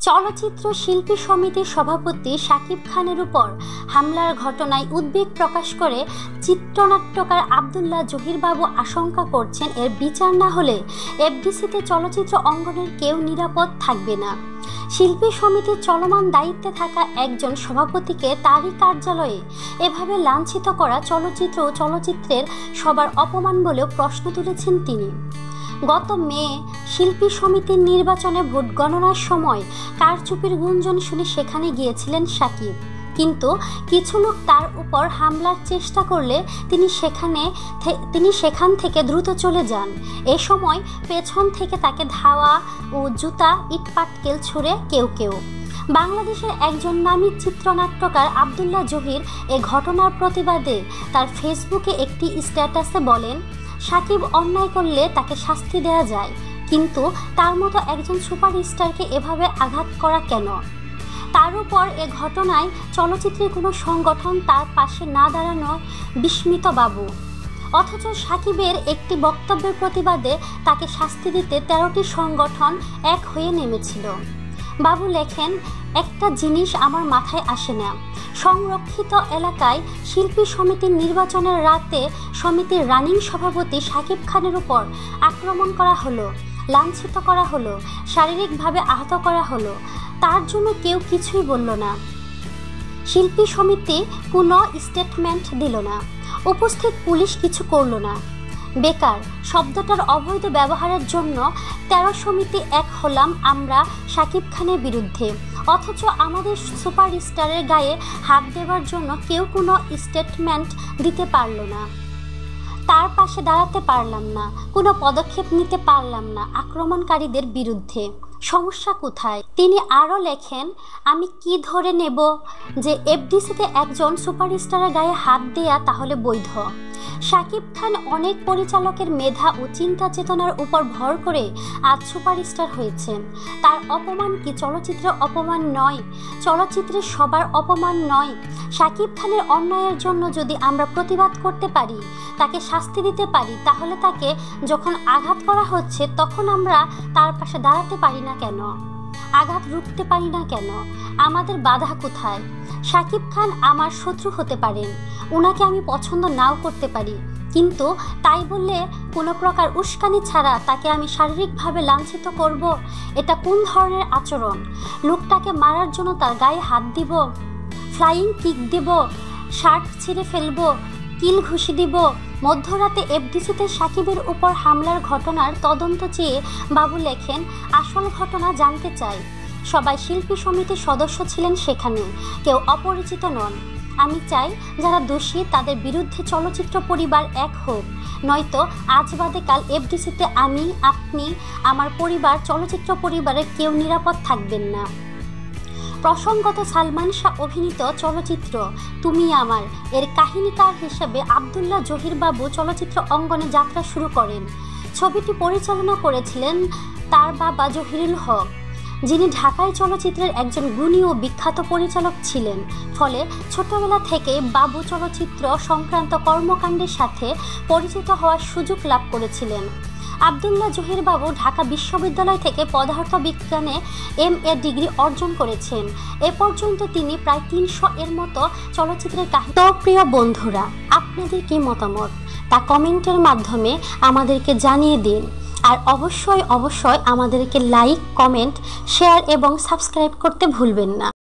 চলচ্চিত্র শিল্পী সমিতির সভাপতি শাকিব খানের উপর হামলার ঘটনায় উদ্বেগ প্রকাশ করে চিত্রনাট্যকার আব্দুল্লাহ জহির বাবু আশঙ্কা করছেন, এর বিচার না হলে এফডিসিতে চলচ্চিত্র অঙ্গনের কেউ নিরাপদ থাকবে না। শিল্পী সমিতির চলমান দায়িত্বে থাকা একজন সভাপতিকে তারই কার্যালয়ে এভাবে লাঞ্ছিত করা চলচ্চিত্র ও চলচ্চিত্রের সবার অপমান বলেও প্রশ্ন তুলেছেন তিনি। গত মে শিল্পী সমিতির নির্বাচনে ভোট গণনার সময় কারচুপির গুঞ্জন শুনে সেখানে গিয়েছিলেন শাকিব, কিন্তু কিছু লোক তার উপর হামলার চেষ্টা করলে তিনি সেখান থেকে দ্রুত চলে যান। এ সময় পেছন থেকে তাকে ধাওয়া ও জুতা ইটপাটকেল ছুঁড়ে কেউ। বাংলাদেশের একজন নামী চিত্রনাট্যকার আব্দুল্লাহ জহির এ ঘটনার প্রতিবাদে তার ফেসবুকে একটি স্ট্যাটাসে বলেন, শাকিব অন্যায় করলে তাকে শাস্তি দেওয়া যায়, কিন্তু তার মতো একজন সুপারস্টারকে এভাবে আঘাত করা কেন? তার উপর এ ঘটনায় চলচ্চিত্রের কোনো সংগঠন তার পাশে না দাঁড়ানো বিস্মিত বাবু। অথচ শাকিবের একটি বক্তব্যের প্রতিবাদে তাকে শাস্তি দিতে 13টি সংগঠন এক হয়ে নেমেছিল। বাবু লেখেন, একটা জিনিস আমার মাথায় আসে না, সংরক্ষিত এলাকায় শিল্পী সমিতির নির্বাচনের রাতে সমিতির রানিং সভাপতি শাকিব খানের উপর আক্রমণ করা হলো, লাঞ্ছিত করা হলো, শারীরিকভাবে আহত করা হলো, তার জন্য কেউ কিছুই বলল না। শিল্পী সমিতি কোনো স্টেটমেন্ট দিল না, উপস্থিত পুলিশ কিছু করল না। বেকার শব্দটার অবৈধ ব্যবহারের জন্য 13 সমিতি এক হলাম আমরা শাকিব খানের বিরুদ্ধে, অথচ আমাদের সুপারস্টারের গায়ে হাত দেওয়ার জন্য কেউ কোনো স্টেটমেন্ট দিতে পারল না, তার পাশে দাঁড়াতে পারলাম না, কোনো পদক্ষেপ নিতে পারলাম না আক্রমণকারীদের বিরুদ্ধে। সমস্যা কোথায়? তিনি আরও লেখেন, আমি কি ধরে নেব যে এফডিসিতে একজন সুপারস্টারের গায়ে হাত দেয়া তাহলে বৈধ? শাকিব খান অনেক পরিচালকের মেধা ও চিন্তা চেতনার উপর ভর করে আজ সুপারস্টার হয়েছেন। তার অপমান কি চলচ্চিত্রের অপমান নয়? চলচ্চিত্রের সবার অপমান নয়? শাকিব খানের অন্যায়ের জন্য যদি আমরা প্রতিবাদ করতে পারি, তাকে শাস্তি দিতে পারি, তাহলে তাকে যখন আঘাত করা হচ্ছে তখন আমরা তার পাশে দাঁড়াতে পারি না কেন? আঘাত রুখতে পারি না কেন? আমাদের বাধা কোথায়? শাকিব খান আমার শত্রু হতে পারেন, ওনাকে আমি পছন্দ নাও করতে পারি, কিন্তু তাই বললে কোনো প্রকার উস্কানি ছাড়া তাকে আমি শারীরিকভাবে লাঞ্ছিত করব? এটা কোন ধরনের আচরণ? লোকটাকে মারার জন্য তার গায়ে হাত দিব, ফ্লাইং কিক দেব, শার্ট ছিঁড়ে ফেলব, কিল ঘুষি দিব? মধ্যরাতে এফডিসিতে শাকিবের উপর হামলার ঘটনার তদন্ত চেয়ে বাবু লেখেন, আসল ঘটনা জানতে চাই। সবাই শিল্পী সমিতির সদস্য ছিলেন সেখানে, কেউ অপরিচিত নন। আমি চাই যারা দোষী তাদের বিরুদ্ধে চলচ্চিত্র পরিবার এক হোক, নয়তো আজ বাদে কাল এফডিসিতে আমি, আপনি, আমার পরিবার, চলচ্চিত্র পরিবারের কেউ নিরাপদ থাকবেন না। প্রসঙ্গত সালমান শাহ অভিনীত চলচ্চিত্র তুমি আমার এর কাহিনীকার হিসেবে আব্দুল্লাহ জহির বাবু চলচ্চিত্র অঙ্গনে যাত্রা শুরু করেন। ছবিটি পরিচালনা করেছিলেন তার বাবা জহিরুল হক, যিনি ঢাকায় চলচ্চিত্রের একজন গুণী ও বিখ্যাত পরিচালক ছিলেন। ফলে ছোটবেলা থেকে বাবু চলচ্চিত্র সংক্রান্ত কর্মকাণ্ডের সাথে পরিচিত হওয়ার সুযোগ লাভ করেছিলেন। আব্দুল্লাহ জহির বাবু ঢাকা বিশ্ববিদ্যালয় থেকে পদার্থবিজ্ঞানে MA ডিগ্রি অর্জন করেছেন। এ পর্যন্ত তিনি প্রায় 300 এর মতো চলচ্চিত্রের কাহিনী। তো প্রিয় বন্ধুরা, আপনাদের কি মতামত তা কমেন্টের মাধ্যমে আমাদেরকে জানিয়ে দিন। আর অবশ্যই আমাদেরকে লাইক, কমেন্ট, শেয়ার এবং সাবস্ক্রাইব করতে ভুলবেন না।